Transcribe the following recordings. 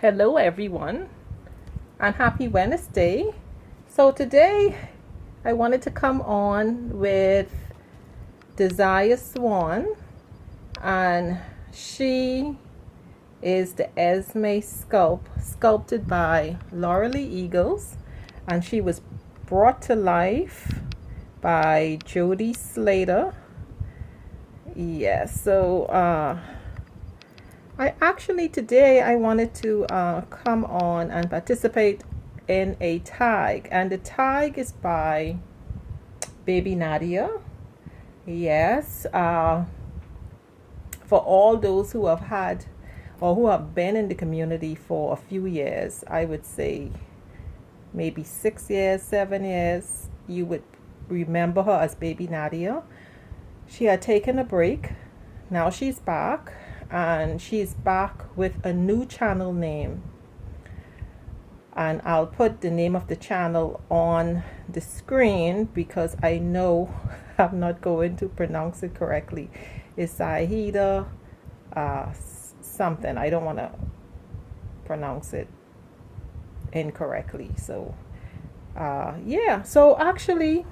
Hello everyone and happy Wednesday. So today I wanted to come on with Desire Swan, and she is the Esmae sculpted by Laurel Eagles, and she was brought to life by Jody Slater. Yes, so today I wanted to come on and participate in a tag, and the tag is by Baby Nadia. Yes, for all those who have had or who have been in the community for a few years, I would say maybe 6 years, 7 years, you would remember her as Baby Nadia. She had taken a break. Now she's back, and she's back with a new channel name, and I'll put the name of the channel on the screen because I know I'm not going to pronounce it correctly. It's Sahida something. I don't want to pronounce it incorrectly. So yeah, so actually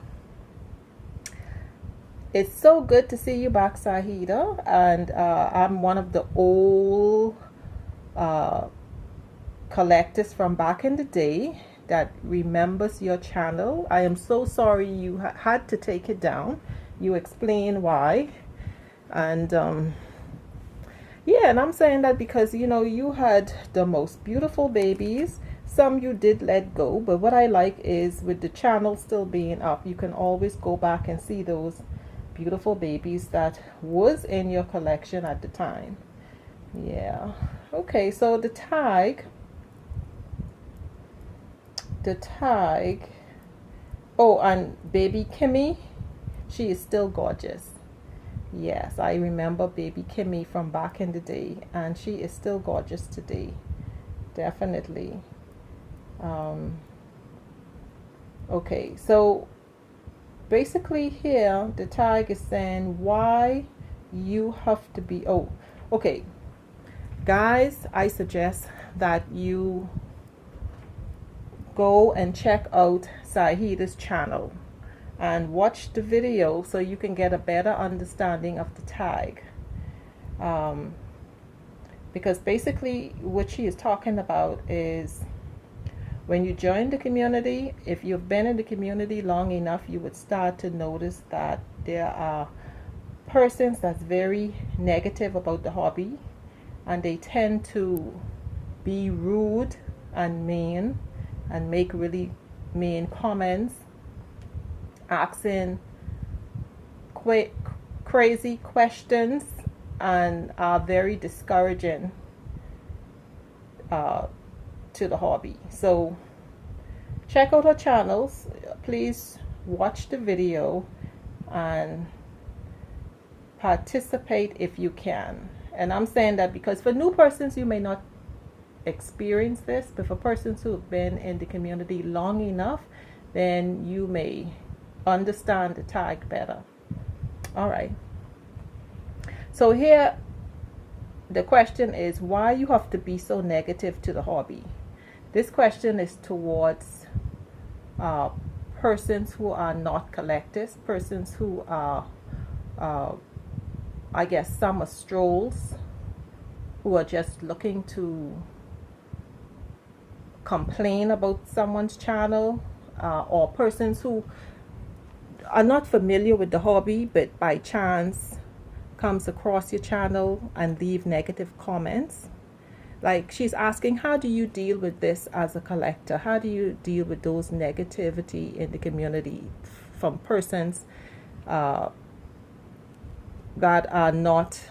it's so good to see you back, Sahida, and I'm one of the old collectors from back in the day that remembers your channel. I am so sorry you had to take it down. You explain why, and yeah, and I'm saying that because you had the most beautiful babies. Some you did let go, but what I like is with the channel still being up, you can always go back and see those beautiful babies that was in your collection at the time. Yeah, okay, so the tag, oh, and baby Kimmy, she is still gorgeous. Yes, I remember baby Kimmy from back in the day, and she is still gorgeous today, definitely. Okay, so basically here the tag is saying why you have to be, oh, okay guys, I suggest that you go and check out Sahida's channel and watch the video so you can get a better understanding of the tag, because basically what she is talking about is when you join the community, if you've been in the community long enough, you would start to notice that there are persons that's very negative about the hobby, and they tend to be rude and mean and make really mean comments, asking crazy questions, and are very discouraging to the hobby. So check out her channels, please watch the video and participate if you can. And I'm saying that because for new persons you may not experience this, but for persons who have been in the community long enough, then you may understand the tag better. All right, so here the question is why you have to be so negative to the hobby. This question is towards persons who are not collectors, persons who are I guess summer strolls, who are just looking to complain about someone's channel, or persons who are not familiar with the hobby but by chance comes across your channel and leave negative comments. Like she's asking, how do you deal with this as a collector? How do you deal with those negativity in the community from persons that are not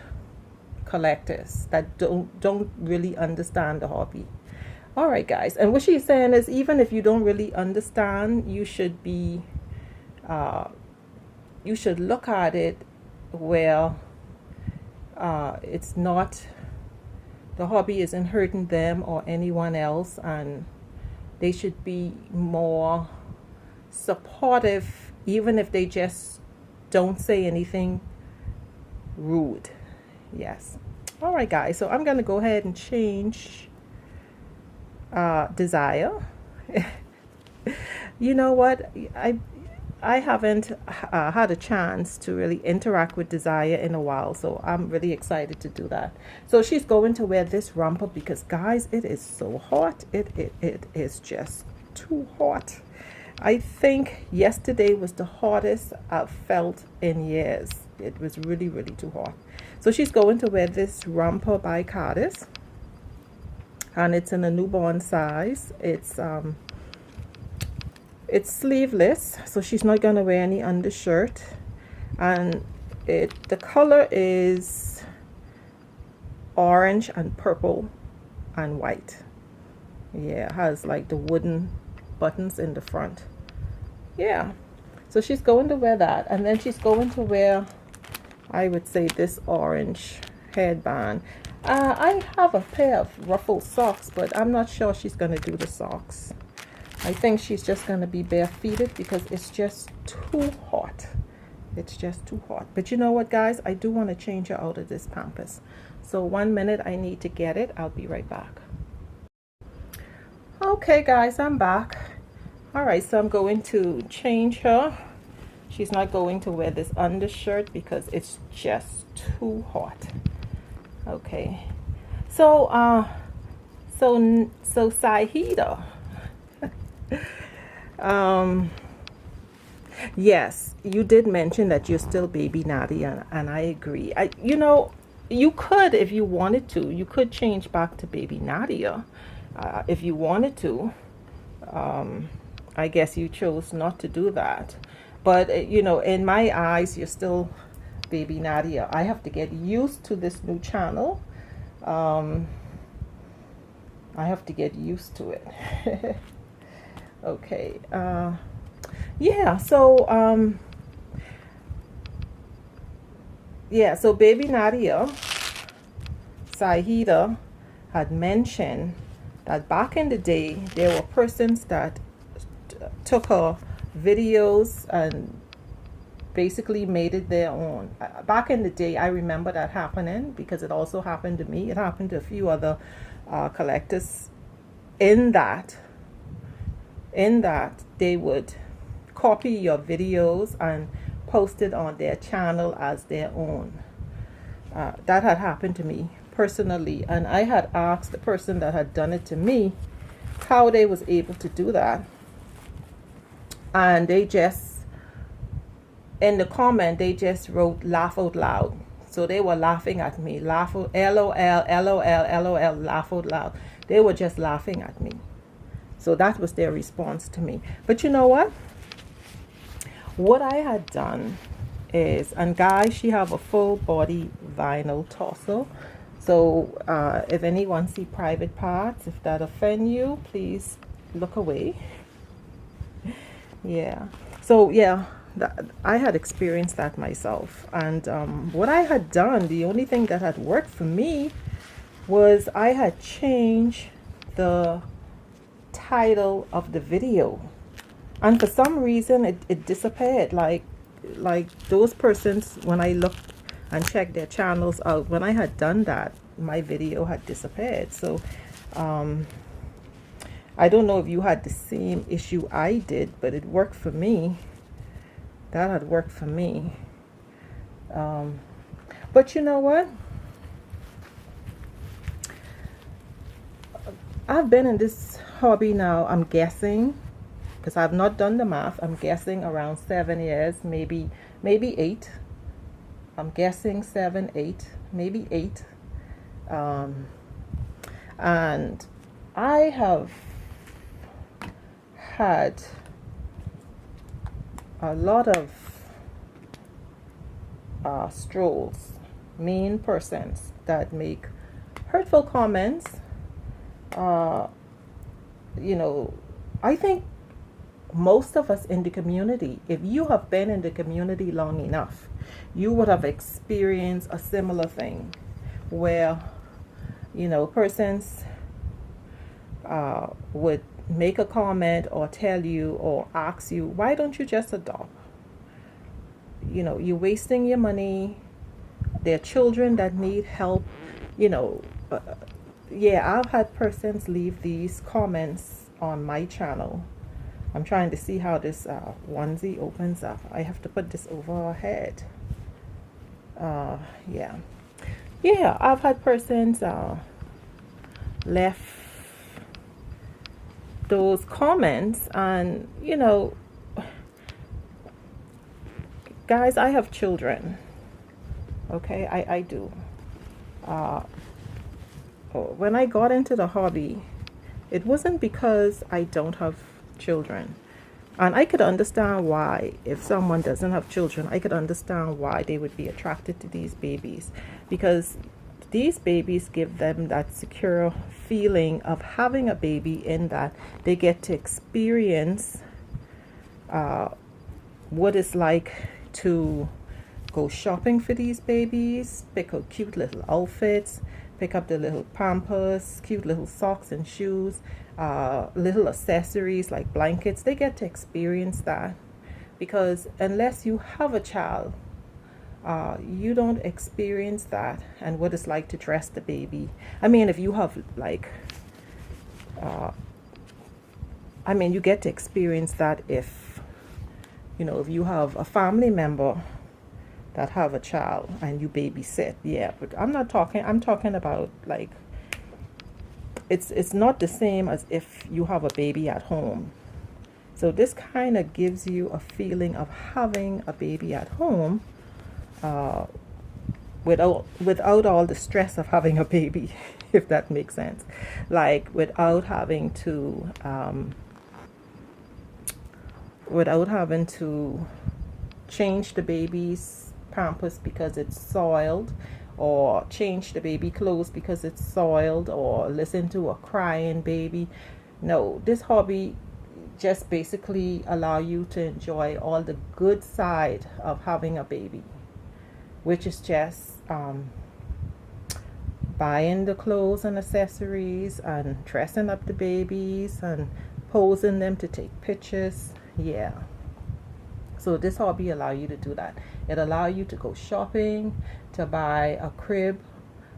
collectors, that don't really understand the hobby? All right, guys, and what she's saying is even if you don't really understand, you should be you should look at it where it's not, the hobby isn't hurting them or anyone else, and they should be more supportive even if they just don't say anything rude. Yes. All right, guys, so I'm gonna go ahead and change Desire. You know what? I haven't had a chance to really interact with Desire in a while, so I'm really excited to do that. So she's going to wear this romper because, guys, it is so hot. It is just too hot. I think yesterday was the hottest I've felt in years. It was really, really too hot. So she's going to wear this romper by Cardis, and it's in a newborn size. It's sleeveless, so she's not going to wear any undershirt, and the color is orange and purple and white. Yeah, it has like the wooden buttons in the front. Yeah, so she's going to wear that, and then she's going to wear, I would say, this orange headband. I have a pair of ruffled socks, but I'm not sure she's going to do the socks. I think she's just going to be barefooted because it's just too hot. It's just too hot. But you know what, guys? I do want to change her out of this Pampers. So 1 minute, I need to get it. I'll be right back. Okay, guys, I'm back. All right, so I'm going to change her. She's not going to wear this undershirt because it's just too hot. Okay. So Saida. Yes, you did mention that you're still baby Nadia, and I agree. You know, you could, if you wanted to, you could change back to baby Nadia, if you wanted to. I guess you chose not to do that, but you know, in my eyes, you're still baby Nadia. I have to get used to this new channel. I have to get used to it. Okay. Yeah, so yeah, so baby Nadia, Saida had mentioned that back in the day there were persons that took her videos and basically made it their own. Back in the day, I remember that happening because it also happened to me. It happened to a few other collectors. In that they would copy your videos and post it on their channel as their own. That had happened to me personally, and I had asked the person that had done it to me how they was able to do that, and they just, in the comment, they just wrote laugh out loud. So they were laughing at me, laugh out, LOL, LOL, LOL, laugh out loud. They were just laughing at me. So that was their response to me. But you know what? What I had done is, and guys, she have a full body vinyl torso. So if anyone see private parts, if that offend you, please look away. Yeah. So yeah, I had experienced that myself. And what I had done, the only thing that had worked for me was I had changed the title of the video, and for some reason it disappeared. Like those persons, when I looked and checked their channels out, when I had done that, my video had disappeared. So I don't know if you had the same issue I did, but it worked for me. That had worked for me. But you know what? I've been in this hobby now, I'm guessing, because I've not done the math, I'm guessing around 7 years, maybe 8. I'm guessing 7, 8, maybe 8. And I have had a lot of strolls, mean persons that make hurtful comments. You know, I think most of us in the community, if you have been in the community long enough, you would have experienced a similar thing where, you know, persons would make a comment or tell you or ask you, why don't you just adopt? You know, you're wasting your money. There are children that need help, you know. yeah, I've had persons leave these comments on my channel. I'm trying to see how this onesie opens up. I have to put this over our head. Yeah. Yeah, I've had persons left those comments, and you know, guys, I have children. Okay, I do. When I got into the hobby, it wasn't because I don't have children. And I could understand why, if someone doesn't have children, I could understand why they would be attracted to these babies. Because these babies give them that secure feeling of having a baby, in that they get to experience what it's like to go shopping for these babies, pick out cute little outfits, pick up the little pampers, cute little socks and shoes, little accessories like blankets. They get to experience that, because unless you have a child, you don't experience that and what it's like to dress the baby. I mean, if you have like, you get to experience that if, if you have a family member that have a child and you babysit. Yeah, but I'm talking about like, it's not the same as if you have a baby at home. So this kind of gives you a feeling of having a baby at home, without all the stress of having a baby, if that makes sense. Like without having to change the baby's pampers because it's soiled, or change the baby clothes because it's soiled, or listen to a crying baby. No, this hobby just basically allow you to enjoy all the good side of having a baby, which is just buying the clothes and accessories and dressing up the babies and posing them to take pictures. Yeah. So this hobby allow you to do that. It allow you to go shopping, to buy a crib,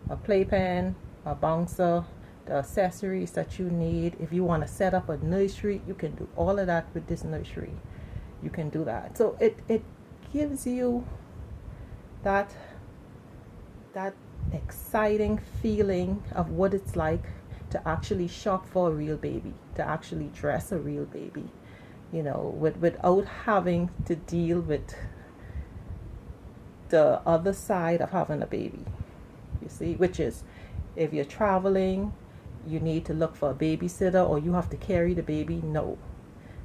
a playpen, a bouncer, the accessories that you need. If you want to set up a nursery, you can do all of that with this nursery. You can do that. So it gives you that exciting feeling of what it's like to actually shop for a real baby, to actually dress a real baby, without having to deal with the other side of having a baby, you see, which is if you're traveling, you need to look for a babysitter, or you have to carry the baby. No,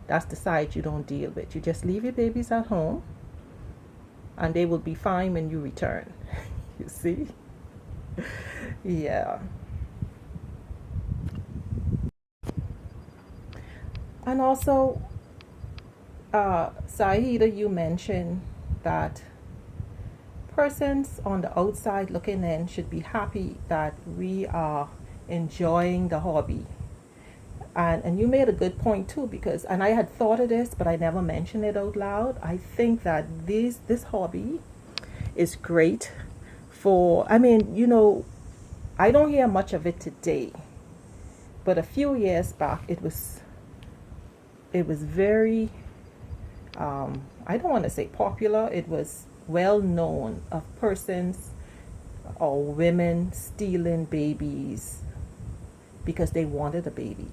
that's the side you don't deal with. You just leave your babies at home and they will be fine when you return. You see? Yeah. And also, Saida, you mentioned that persons on the outside looking in should be happy that we are enjoying the hobby. And you made a good point too, because, and I had thought of this, but I never mentioned it out loud. I think that this hobby is great for, I don't hear much of it today, but a few years back it was very, I don't want to say popular, it was well known of persons or women stealing babies because they wanted a baby.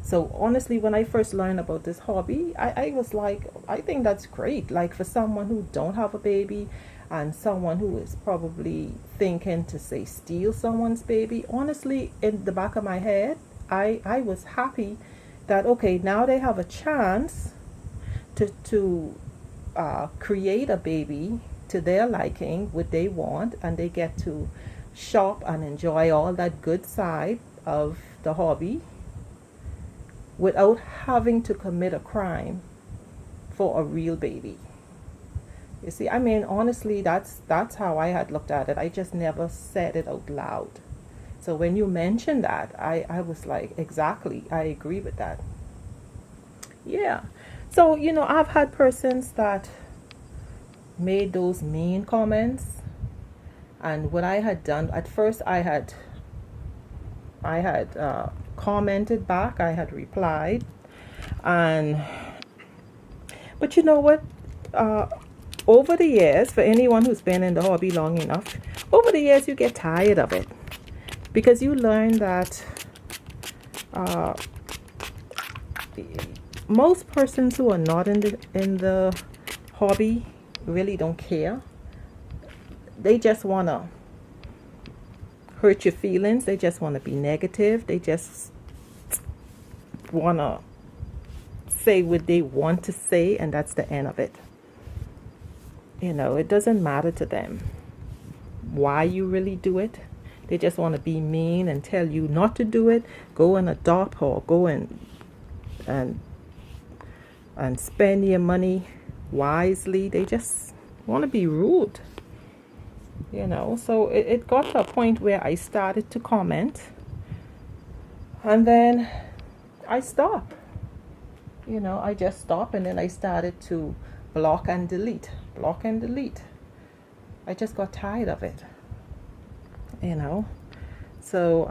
So honestly, when I first learned about this hobby, I was like, I think that's great. Like for someone who don't have a baby and someone who is probably thinking to say steal someone's baby, honestly, in the back of my head, I was happy that, okay, now they have a chance to create a baby to their liking, what they want, and they get to shop and enjoy all that good side of the hobby without having to commit a crime for a real baby. You see, honestly, that's how I had looked at it. I just never said it out loud. So when you mentioned that, I was like, exactly, I agree with that. Yeah. So, I've had persons that made those mean comments. And what I had done, at first I had I had commented back, I had replied, and but you know what? Uh, Over the years, for anyone who's been in the hobby long enough, over the years you get tired of it because you learn that uh, most persons who are not in the hobby really don't care. They just wanna hurt your feelings. They just wanna be negative. They just wanna say what they want to say, and that's the end of it. You know, it doesn't matter to them why you really do it. They just want to be mean and tell you not to do it. Go and adopt, or go and spend your money wisely. They just want to be rude. You know, so it got to a point where I started to comment, and then I stopped. You know, I just stopped, and then I started to block and delete. I just got tired of it. You know, so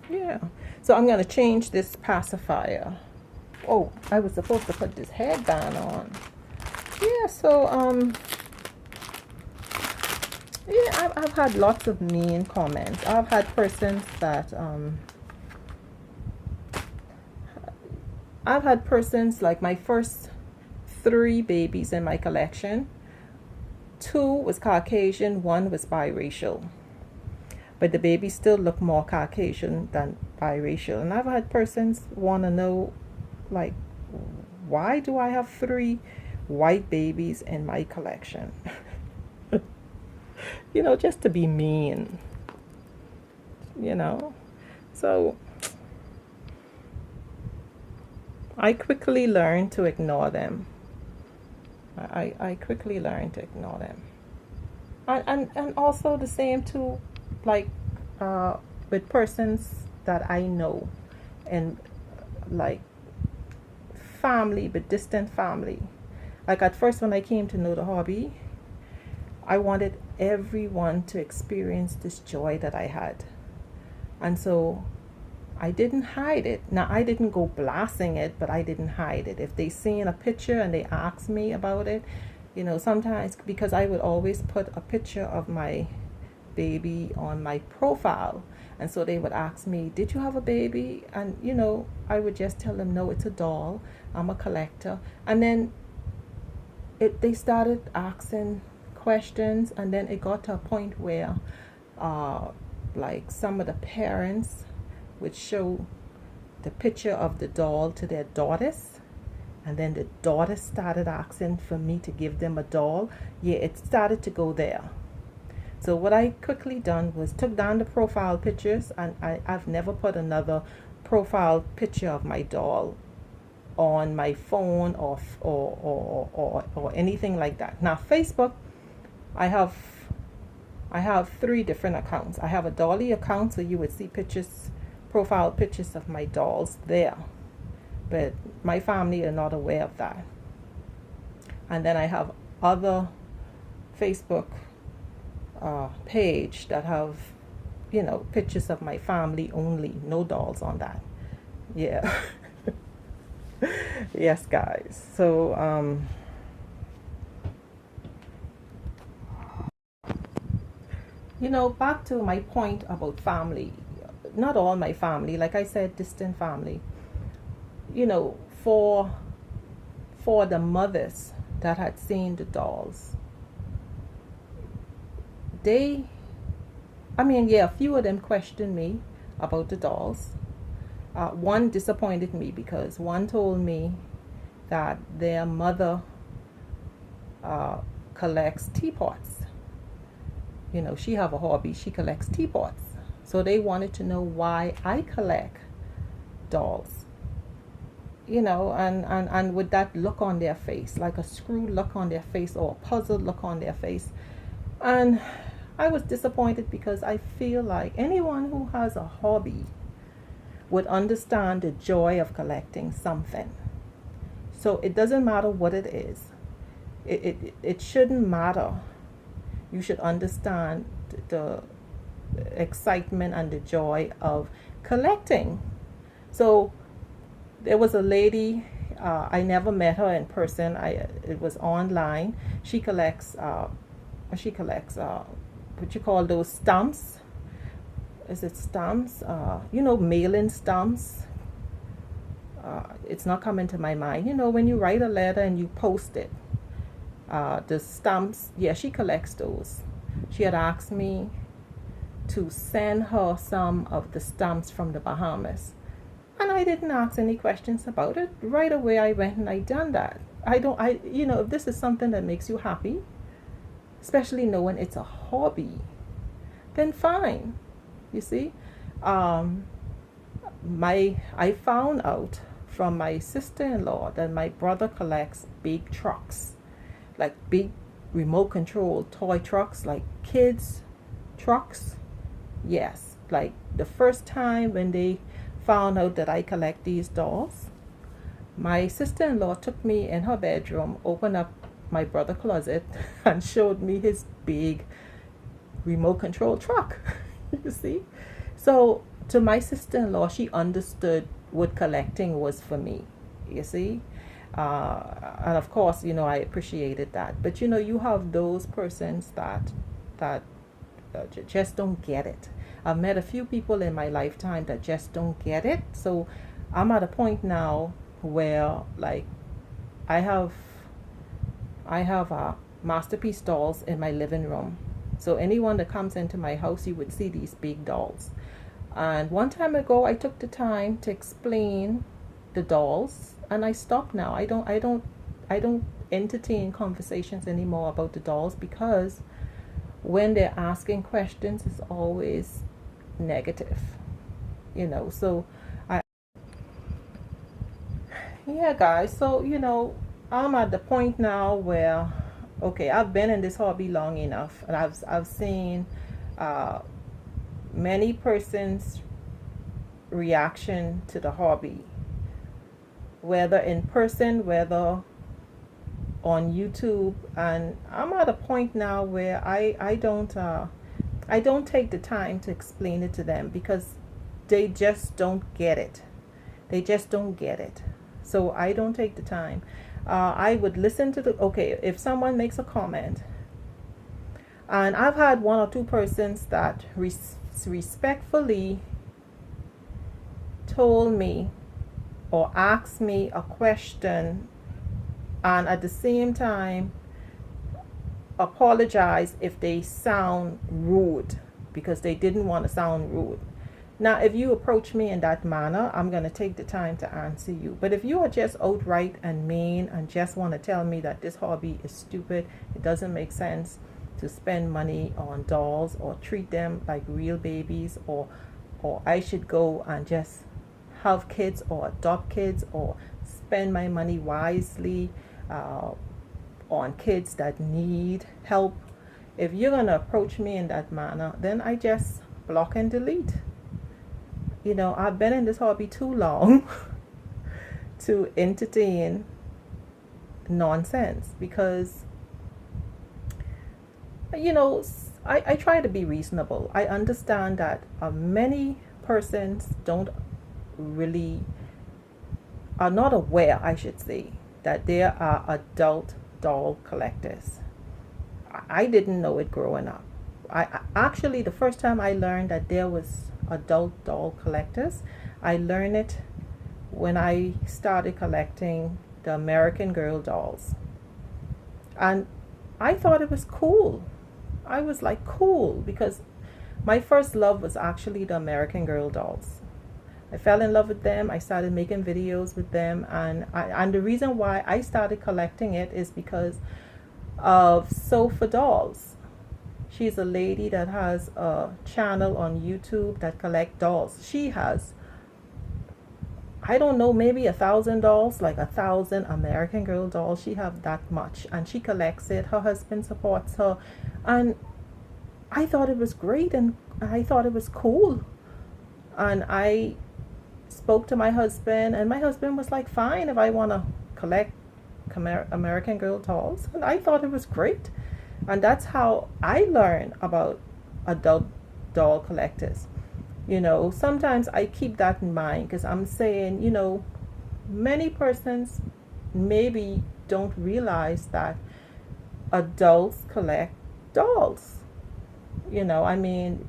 yeah. So I'm gonna change this pacifier. Oh, I was supposed to put this headband on. Yeah. So yeah, I've had lots of mean comments. I've had persons that I've had persons like my first 3 babies in my collection. 2 was Caucasian, 1 was biracial. But the babies still look more Caucasian than biracial. And I've had persons want to know, like, why do I have 3 white babies in my collection? You know, just to be mean. You know? So I quickly learned to ignore them. I quickly learned to ignore them. And also the same too, like with persons that I know, and like family, but distant family. Like at first when I came to know the hobby, I wanted everyone to experience this joy that I had. And so I didn't hide it. Now, I didn't go blasting it, but I didn't hide it. If they seen a picture and they asked me about it, you know, sometimes, because I would always put a picture of my baby on my profile. And so they would ask me, did you have a baby? And, you know, I would just tell them, no, it's a doll. I'm a collector. And then they started asking questions. And then it got to a point where, like, some of the parents would show the picture of the doll to their daughters, and then the daughters started asking for me to give them a doll. Yeah, it started to go there. So what I quickly done was took down the profile pictures, and I've never put another profile picture of my doll on my phone or anything like that. Now Facebook, I have 3 different accounts. I have a dolly account, so you would see pictures, profile pictures of my dolls there, but my family are not aware of that. And then I have other Facebook page that have, you know, pictures of my family only, no dolls on that. Yeah. Yes, guys. So you know, back to my point about family. Not all my family, like I said, distant family. You know, for the mothers that had seen the dolls, a few of them questioned me about the dolls. One disappointed me because one told me that their mother collects teapots. You know, she have a hobby, she collects teapots. So they wanted to know why I collect dolls. You know, and with that look on their face, like a screwed look on their face or a puzzled look on their face. And I was disappointed because I feel like anyone who has a hobby would understand the joy of collecting something. So it doesn't matter what it is. It shouldn't matter you should understand the excitement and the joy of collecting. So there was a lady, I never met her in person. It was online. She collects what you call those stamps. Is it stamps? Mailing stamps. It's not coming to my mind. When you write a letter and you post it, the stamps. Yeah, she collects those. She had asked me to send her some of the stamps from the Bahamas. And I didn't ask any questions about it. Right away I went and I done that. If this is something that makes you happy, especially knowing it's a hobby, then fine. You see? I found out from my sister-in-law that my brother collects big trucks, like big remote control toy trucks, like kids trucks. Yes, like the first time when they found out that I collect these dolls, my sister-in-law took me in her bedroom, opened up my brother's closet, and showed me his big remote control truck. You see? So to my sister-in-law, she understood what collecting was for me. You see? And of course, I appreciated that. But you have those persons that just don't get it. I've met a few people in my lifetime that just don't get it. So I'm at a point now where, like, I have masterpiece dolls in my living room. So anyone that comes into my house, you would see these big dolls. And one time ago, I took the time to explain the dolls, and I stopped now. I don't entertain conversations anymore about the dolls, because when they're asking questions, it's always negative. So yeah, guys. So I'm at the point now where, okay, I've been in this hobby long enough, and I've seen many persons' reaction to the hobby, whether in person, whether on YouTube. And I'm at a point now where I don't take the time to explain it to them, because they just don't get it. They just don't get it. So I don't take the time. I would listen to okay, if someone makes a comment, and I've had one or two persons that respectfully told me or asked me a question, and at the same time apologize if they sound rude, because they didn't want to sound rude. Now, if you approach me in that manner, I'm going to take the time to answer you. But if you are just outright and mean and just want to tell me that this hobby is stupid, it doesn't make sense to spend money on dolls or treat them like real babies, or I should go and just have kids or adopt kids or spend my money wisely on kids that need help. If you're going to approach me in that manner, then I just block and delete. I've been in this hobby too long to entertain nonsense, because I try to be reasonable. I understand that many persons are not aware, I should say, that there are adult doll collectors. I didn't know it growing up. I actually, the first time I learned that there was adult doll collectors, I learned it when I started collecting the American Girl dolls. And I thought it was cool. I was like, cool, because my first love was actually the American Girl dolls. I fell in love with them. I started making videos with them, and the reason why I started collecting it is because of Sofa Dolls. She's a lady that has a channel on YouTube that collect dolls. She has, I don't know, maybe 1,000 dolls, like 1,000 American Girl dolls. She have that much, and she collects it. Her husband supports her, and I thought it was great, and I thought it was cool. And I spoke to my husband, and my husband was like, fine, if I want to collect American Girl dolls. And I thought it was great. And that's how I learn about adult doll collectors. Sometimes I keep that in mind because I'm saying, many persons maybe don't realize that adults collect dolls. I mean,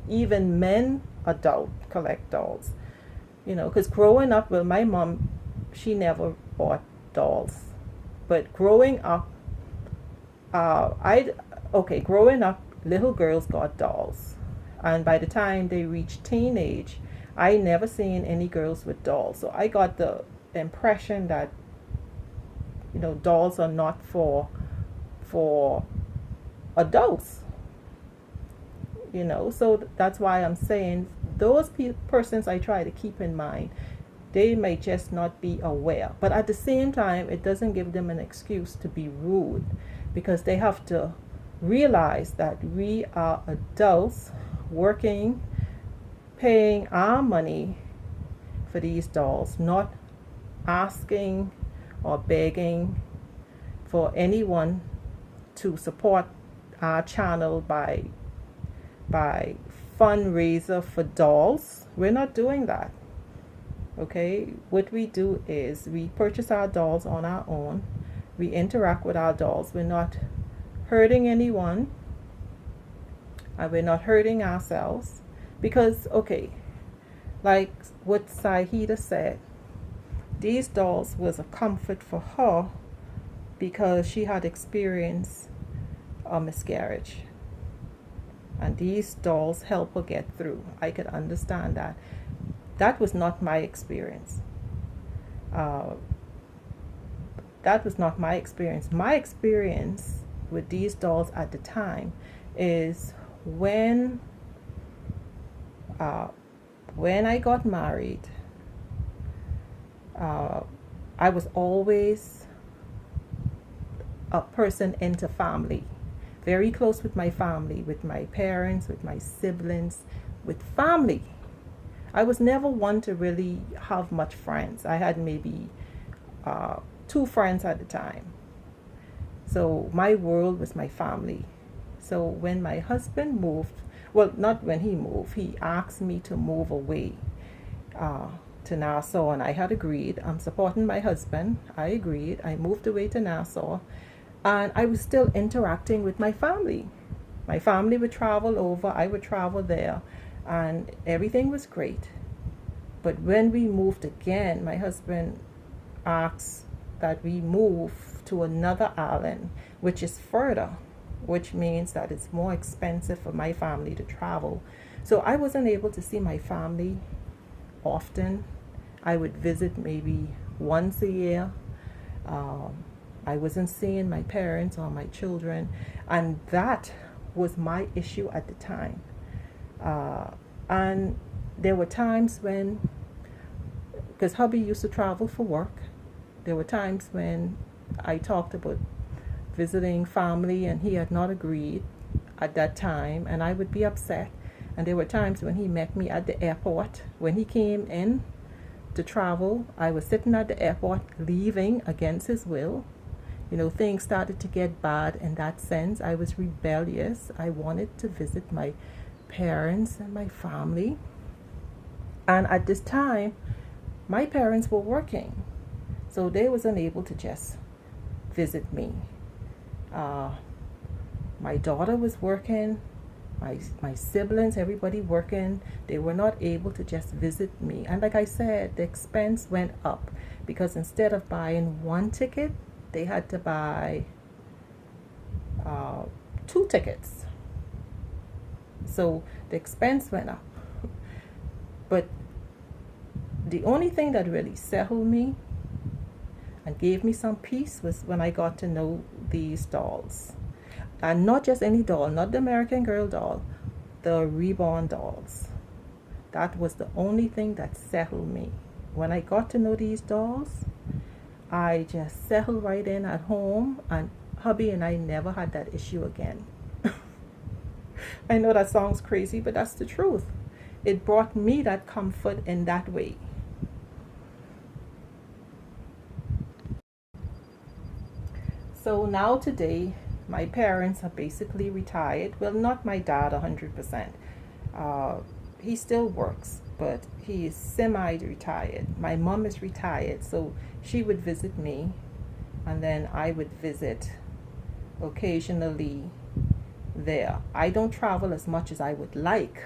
even men adult collect dolls. Because growing up, well, my mom, she never bought dolls. But growing up, growing up, little girls got dolls. And by the time they reached teenage, I never seen any girls with dolls. So I got the impression that, dolls are not for adults. So that's why I'm saying those persons I try to keep in mind, they may just not be aware, but at the same time it doesn't give them an excuse to be rude, because they have to realize that we are adults working, paying our money for these dolls, not asking or begging for anyone to support our channel by fundraiser for dolls. We're not doing that. Okay, what we do is we purchase our dolls on our own. We interact with our dolls. We're not hurting anyone, and we're not hurting ourselves, because like what Sahida said, these dolls was a comfort for her because she had experienced a miscarriage, and these dolls help her get through. I could understand that. That was not my experience. That was not my experience. My experience with these dolls at the time is when I got married. I was always a person into family, very close with my family, with my parents, with my siblings, with family. I was never one to really have much friends. I had maybe 2 friends at the time. So my world was my family. So when my husband moved, well, not when he moved, he asked me to move away to Nassau, and I had agreed. I'm supporting my husband. I agreed. I moved away to Nassau, and I was still interacting with my family. My family would travel over, I would travel there, and everything was great. But when we moved again, my husband asked that we move to another island, which is further, which means that it's more expensive for my family to travel. So I wasn't able to see my family often. I would visit maybe once a year. I wasn't seeing my parents or my children, and that was my issue at the time. And there were times when, because hubby used to travel for work, there were times when I talked about visiting family and he had not agreed at that time, and I would be upset. And there were times when he met me at the airport. When he came in to travel, I was sitting at the airport leaving against his will. Things started to get bad in that sense. I was rebellious. I wanted to visit my parents and my family. And at this time, my parents were working, so they was unable to just visit me. My daughter was working, my siblings, everybody working. They were not able to just visit me. And like I said, the expense went up, because instead of buying 1 ticket, they had to buy 2 tickets. So the expense went up. But the only thing that really settled me and gave me some peace was when I got to know these dolls. And not just any doll, not the American Girl doll, the reborn dolls. That was the only thing that settled me. When I got to know these dolls, I just settled right in at home, and hubby and I never had that issue again. I know that sounds crazy, but that's the truth. It brought me that comfort in that way. So now today, My parents are basically retired. Well, not my dad 100%. He still works, but he is semi-retired. My mom is retired, so she would visit me, and then I would visit occasionally there. I don't travel as much as I would like,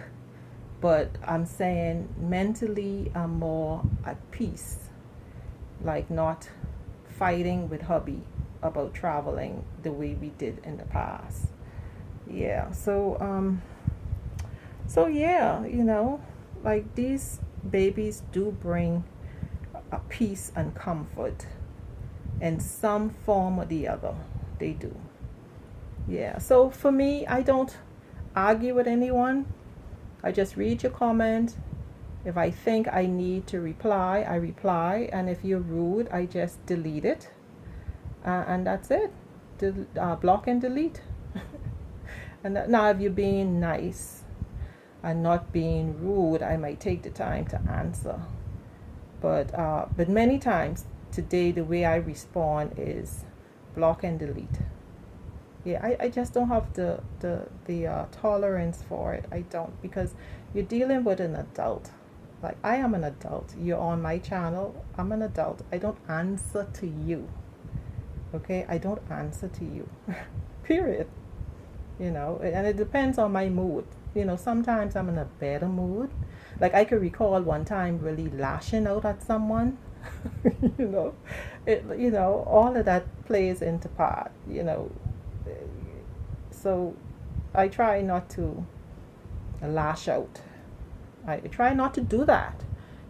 but I'm saying mentally I'm more at peace, like not fighting with hubby about traveling the way we did in the past. Yeah, so yeah, you know, like these babies do bring a peace and comfort in some form or the other. They do. Yeah, so for me, I don't argue with anyone. I just read your comment. If I think I need to reply, I reply. And if you're rude, I just delete it. And that's it. Block and delete. And now if you're being nice and not being rude, I might take the time to answer. But many times today, the way I respond is block and delete. Yeah, I just don't have the tolerance for it. I don't, because you're dealing with an adult. Like, I am an adult. You're on my channel. I'm an adult. I don't answer to you. Okay? I don't answer to you. Period. You know, and it depends on my mood. You know, sometimes I'm in a better mood. Like, I could recall one time really lashing out at someone. You know, all of that plays into part, you know. So I try not to lash out. I try not to do that,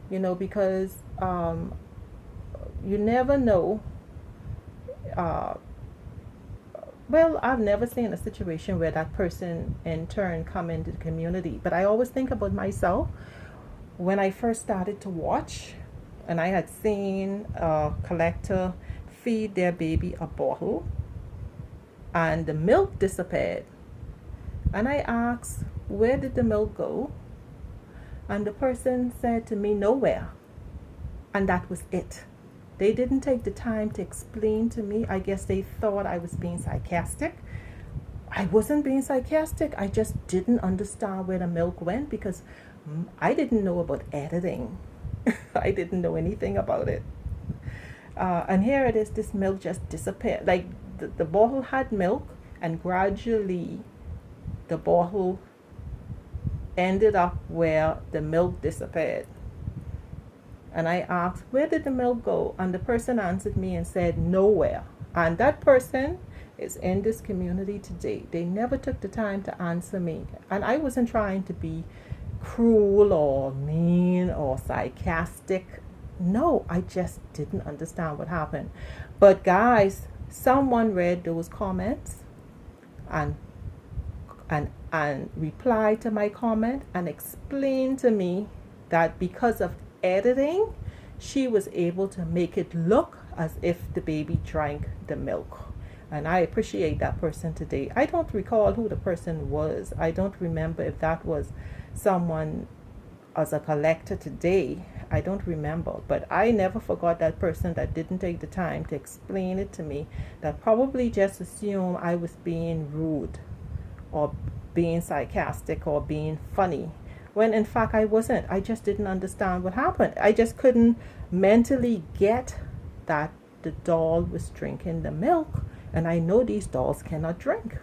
you know, because you never know. Well, I've never seen a situation where that person in turn come into the community, but I always think about myself. When I first started to watch, and I had seen a collector feed their baby a bottle, and the milk disappeared. And I asked, where did the milk go? And the person said to me, nowhere. And that was it. They didn't take the time to explain to me. I guess they thought I was being sarcastic. I wasn't being sarcastic. I just didn't understand where the milk went, because I didn't know about editing. I didn't know anything about it. And here it is, this milk just disappeared. Like the bottle had milk, and gradually the bottle ended up where the milk disappeared. And I asked, where did the milk go? And the person answered me and said, nowhere. And that person is in this community today. They never took the time to answer me. And I wasn't trying to be cruel or mean or sarcastic. No, I just didn't understand what happened. But guys, someone read those comments and replied to my comment and explained to me that because of editing, she was able to make it look as if the baby drank the milk. And I appreciate that person today. I don't recall who the person was. I don't remember if that was someone as a collector today. I don't remember, but I never forgot that person that didn't take the time to explain it to me, that probably just assumed I was being rude or being sarcastic or being funny, when in fact I wasn't. I just didn't understand what happened. I just couldn't mentally get that the doll was drinking the milk, and I know these dolls cannot drink.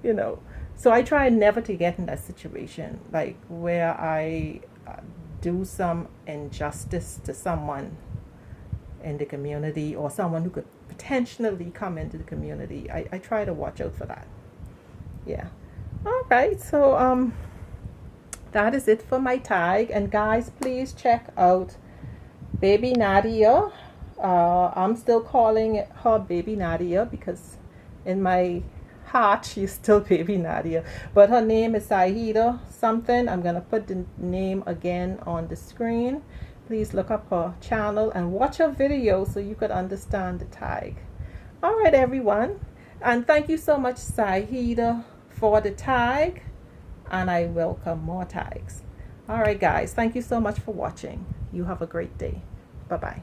You know, so I try never to get in that situation, like where I do some injustice to someone in the community or someone who could potentially come into the community. I try to watch out for that. Yeah. All right, so that is it for my tag. And guys, please check out Baby Nadia. I'm still calling her Baby Nadia because in my heart she's still Baby Nadia, but her name is Saida something. I'm gonna put the name again on the screen. Please look up her channel and watch her video so you could understand the tag. All right, everyone, and thank you so much, Saida, for the tag, and I welcome more tags. All right, guys, thank you so much for watching. You have a great day. Bye-bye.